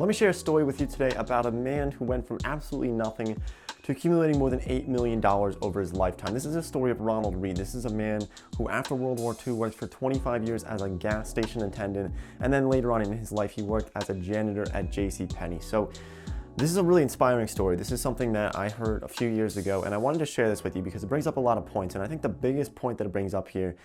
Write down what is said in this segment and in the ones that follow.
Let me share a story with you today about a man who went from absolutely nothing to accumulating more than $8 million over his lifetime. This is a story of Ronald Read. This is a man who after World War II worked for 25 years as a gas station attendant, and then later on in his life he worked as a janitor at JCPenney. So this is a really inspiring story. This is something that I heard a few years ago, and I wanted to share this with you because it brings up a lot of points. And I think the biggest point that it brings up here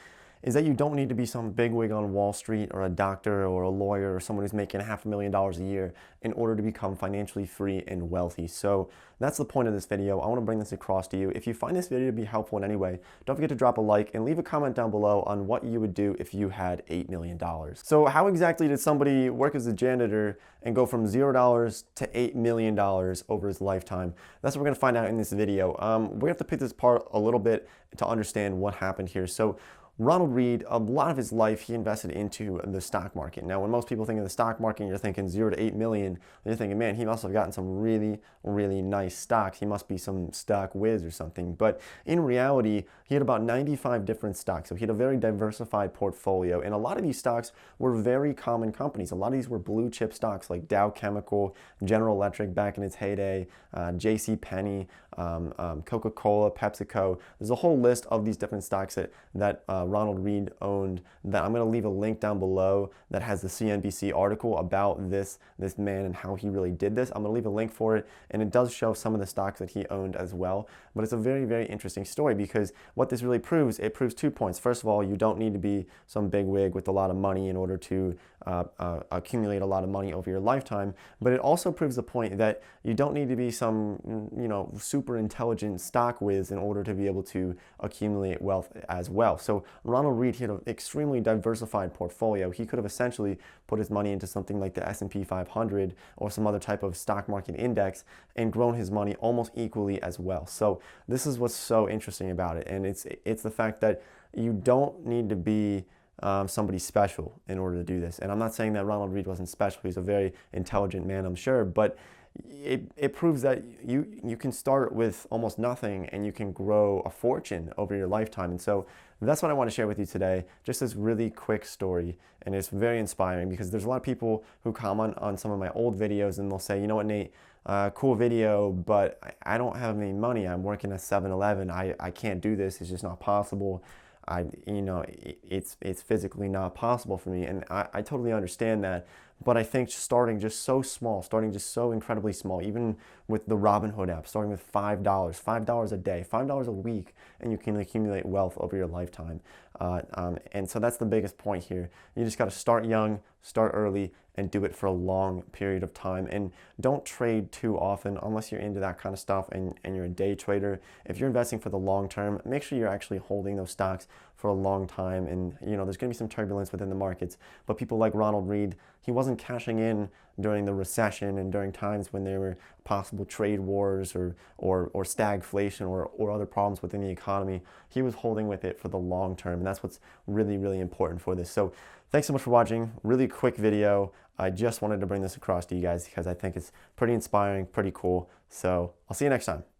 is that you don't need to be some bigwig on Wall Street or a doctor or a lawyer or someone who's making $500,000 a year in order to become financially free and wealthy. So that's the point of this video. I want to bring this across to you. If you find this video to be helpful in any way, don't forget to drop a like and leave a comment down below on what you would do if you had $8 million. So how exactly did somebody work as a janitor and go from $0 to $8 million over his lifetime? That's what we're going to find out in this video. We have to pick this apart a little bit to understand what happened here. So Ronald Read, a lot of his life, he invested into the stock market. Now, when most people think of the stock market, you're thinking 0 to 8 million. You're thinking, man, he must have gotten some really, really nice stocks. He must be some stock whiz or something. But in reality, he had about 95 different stocks. So he had a very diversified portfolio. And a lot of these stocks were very common companies. A lot of these were blue chip stocks like Dow Chemical, General Electric back in its heyday, JCPenney, Coca-Cola, PepsiCo. There's a whole list of these different stocks that Ronald Read owned that I'm going to leave a link down below that has the CNBC article about this man and how he really did this. I'm going to leave a link for it, and it does show some of the stocks that he owned as well. But it's a very, very interesting story because what this really proves, it proves 2 points. First of all, you don't need to be some bigwig with a lot of money in order to accumulate a lot of money over your lifetime. But it also proves the point that you don't need to be some, super intelligent stock whiz in order to be able to accumulate wealth as well. So Ronald Read had an extremely diversified portfolio. He could have essentially put his money into something like the S&P 500 or some other type of stock market index and grown his money almost equally as well. So this is what's so interesting about it, and it's the fact that you don't need to be somebody special in order to do this. And I'm not saying that Ronald Read wasn't special. He's a very intelligent man, I'm sure, but it proves that you can start with almost nothing and you can grow a fortune over your lifetime. And so that's what I want to share with you today, just this really quick story. And it's very inspiring because there's a lot of people who comment on some of my old videos and they'll say, you know what, Nate, cool video, but I don't have any money. I'm working at 7-Eleven. I can't do this. It's just not possible. It's physically not possible for me, and I totally understand that. But I think starting just so small, starting just so incredibly small, even with the Robinhood app, starting with $5 a day, $5 a week, and you can accumulate wealth over your lifetime. And so that's the biggest point here. You just got to start young, start early, and do it for a long period of time. And don't trade too often unless you're into that kind of stuff and you're a day trader. If you're investing for the long term, make sure you're actually holding those stocks for a long time. And there's going to be some turbulence within the markets, but people like Ronald Read, he wasn't cashing in during the recession and during times when there were possible trade wars or stagflation or other problems within the economy. He was holding with it for the long term, and that's what's really, really important for this. So thanks so much for watching. Really quick video. I just wanted to bring this across to you guys because I think it's pretty inspiring, pretty cool. So I'll see you next time.